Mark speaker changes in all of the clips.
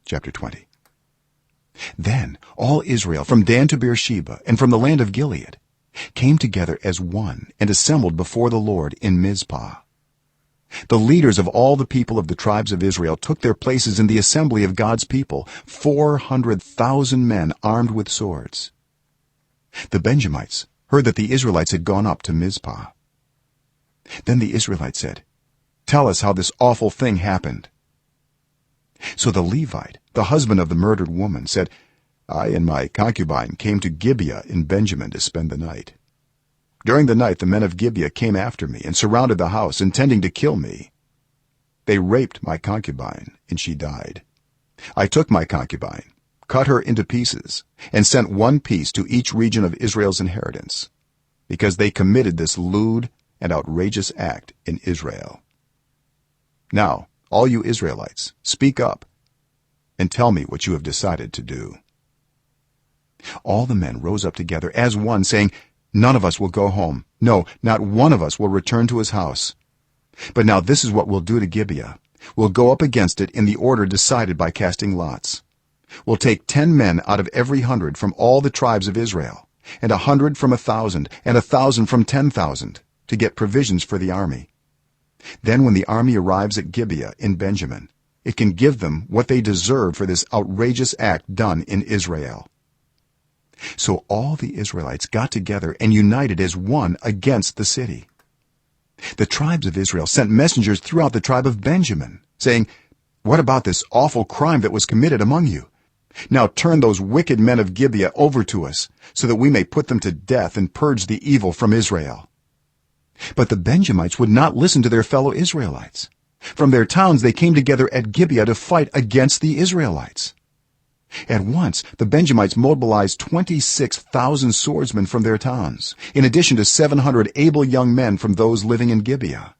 Speaker 1: chapter 20. Then all Israel from Dan to Beersheba and from the land of Gilead came together as one and assembled before the Lord in Mizpah. The leaders of all the people of the tribes of Israel took their places in the assembly of God's people, 400,000 men armed with swords. The Benjamites heard that the Israelites had gone up to Mizpah. Then the Israelites said, "Tell us how this awful thing happened." So the Levite, the husband of the murdered woman, said, "I and my concubine came to Gibeah in Benjamin to spend the night. During the night the men of Gibeah came after me and surrounded the house, intending to kill me. They raped my concubine, and she died. I took my concubine, cut her into pieces, and sent one piece to each region of Israel's inheritance, because they committed this lewd and outrageous act in Israel. Now, all you Israelites, speak up and tell me what you have decided to do." All the men rose up together as one, saying, "None of us will go home. No, not one of us will return to his house. But now this is what we'll do to Gibeah. We'll go up against it in the order decided by casting lots. We'll take 10 men out of every 100 from all the tribes of Israel, and 100 from 1,000, and 1,000 from 10,000, to get provisions for the army. Then when the army arrives at Gibeah in Benjamin, it can give them what they deserve for this outrageous act done in Israel." So all the Israelites got together and united as one against the city. The tribes of Israel sent messengers throughout the tribe of Benjamin, saying, "What about this awful crime that was committed among you? Now turn those wicked men of Gibeah over to us, so that we may put them to death and purge the evil from Israel." But the Benjamites would not listen to their fellow Israelites. From their towns they came together at Gibeah to fight against the Israelites. At once the Benjamites mobilized 26,000 swordsmen from their towns, in addition to 700 able young men from those living in Gibeah.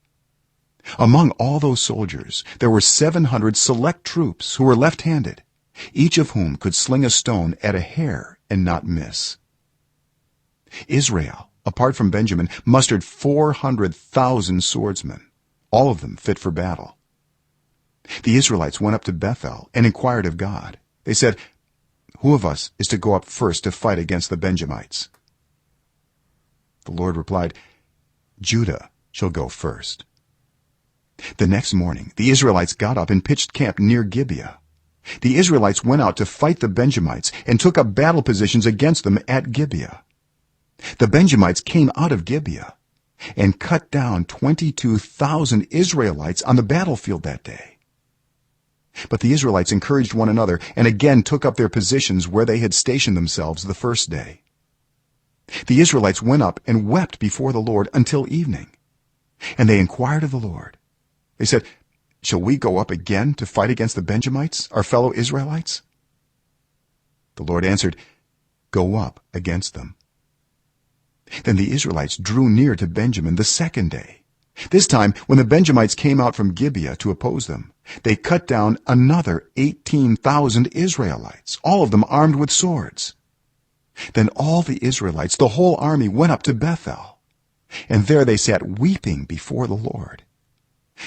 Speaker 1: Among all those soldiers there were 700 select troops who were left-handed, each of whom could sling a stone at a hair and not miss. Israel, apart from Benjamin, mustered 400,000 swordsmen, all of them fit for battle. The Israelites went up to Bethel and inquired of God. They said, "Who of us is to go up first to fight against the Benjamites?" The Lord replied, "Judah shall go first." The next morning the Israelites got up and pitched camp near Gibeah. The Israelites went out to fight the Benjamites and took up battle positions against them at Gibeah. The Benjamites came out of Gibeah and cut down 22,000 Israelites on the battlefield that day. But the Israelites encouraged one another and again took up their positions where they had stationed themselves the first day. The Israelites went up and wept before the Lord until evening, and they inquired of the Lord. They said, "Shall we go up again to fight against the Benjamites, our fellow Israelites?" The Lord answered, "Go up against them." Then the Israelites drew near to Benjamin the second day. This time when the Benjamites came out from Gibeah to oppose them, they cut down another 18,000 Israelites, all of them armed with swords. Then all the Israelites, the whole army, went up to Bethel, and there they sat weeping before the Lord.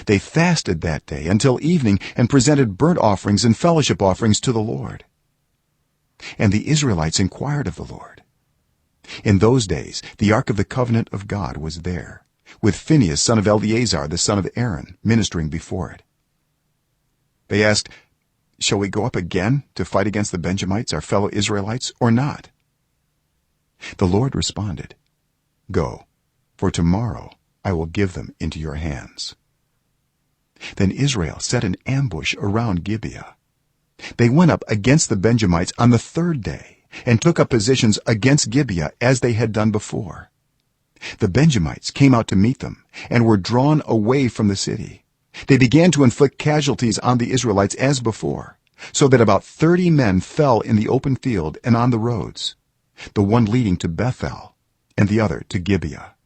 Speaker 1: They fasted that day until evening and presented burnt offerings and fellowship offerings to the Lord. And the Israelites inquired of the Lord. In those days the ark of the covenant of God was there, with Phinehas son of Eleazar the son of Aaron ministering before it. They asked, "Shall we go up again to fight against the Benjamites, our fellow Israelites, or not?" The Lord responded, "Go, for tomorrow I will give them into your hands." Then Israel set an ambush around Gibeah. They went up against the Benjamites on the third day and took up positions against Gibeah as they had done before. The Benjamites came out to meet them and were drawn away from the city. They began to inflict casualties on the Israelites as before, so that about 30 men fell in the open field and on the roads, the one leading to Bethel and the other to Gibeah.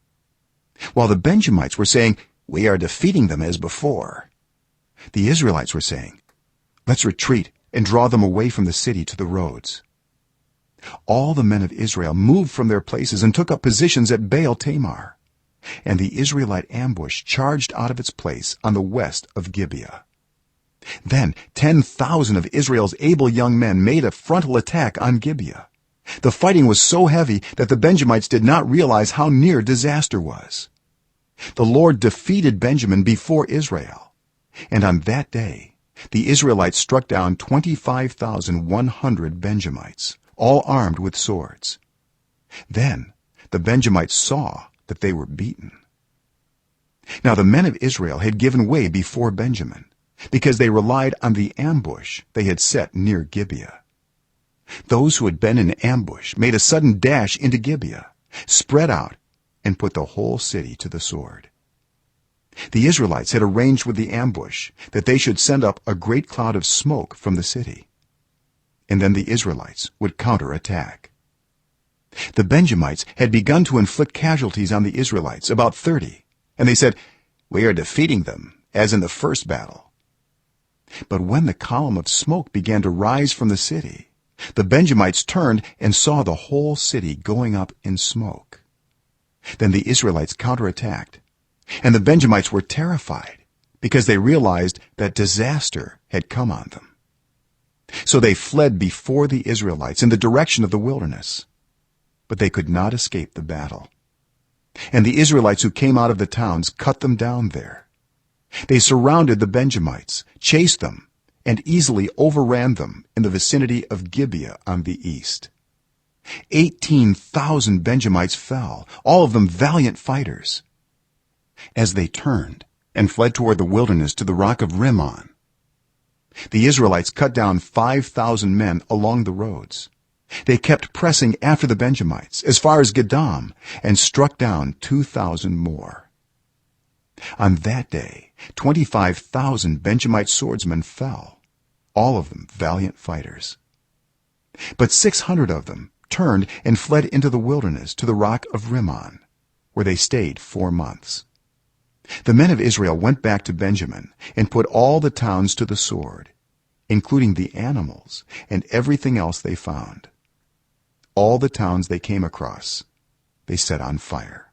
Speaker 1: While the Benjamites were saying, "We are defeating them as before," the Israelites were saying, "Let's retreat and draw them away from the city to the roads." All the men of Israel moved from their places and took up positions at Baal Tamar, and the Israelite ambush charged out of its place on the west of Gibeah. Then 10,000 of Israel's able young men made a frontal attack on Gibeah. The fighting was so heavy that the Benjamites did not realize how near disaster was. The Lord defeated Benjamin before Israel, and on that day the Israelites struck down 25,100 Benjamites, all armed with swords. Then the Benjamites saw that they were beaten. Now the men of Israel had given way before Benjamin, because they relied on the ambush they had set near Gibeah. Those who had been in ambush made a sudden dash into Gibeah, spread out, and put the whole city to the sword. The Israelites had arranged with the ambush that they should send up a great cloud of smoke from the city, and then the Israelites would counterattack. The Benjamites had begun to inflict casualties on the Israelites, about 30, and they said, "We are defeating them as in the first battle." But when the column of smoke began to rise from the city, the Benjamites turned and saw the whole city going up in smoke. Then the Israelites counterattacked, and the Benjamites were terrified because they realized that disaster had come on them. So they fled before the Israelites in the direction of the wilderness, but they could not escape the battle. And the Israelites who came out of the towns cut them down there. They surrounded the Benjamites, chased them, and easily overran them in the vicinity of Gibeah on the east. 18,000 Benjamites fell, all of them valiant fighters. As they turned and fled toward the wilderness to the rock of Rimmon, the Israelites cut down 5,000 men along the roads. They kept pressing after the Benjamites as far as Gedam and struck down 2,000 more. On that day 25,000 Benjamite swordsmen fell, all of them valiant fighters. But 600 of them turned and fled into the wilderness to the rock of Rimmon, where they stayed 4 months. The men of Israel went back to Benjamin and put all the towns to the sword, including the animals and everything else they found. All the towns they came across they set on fire.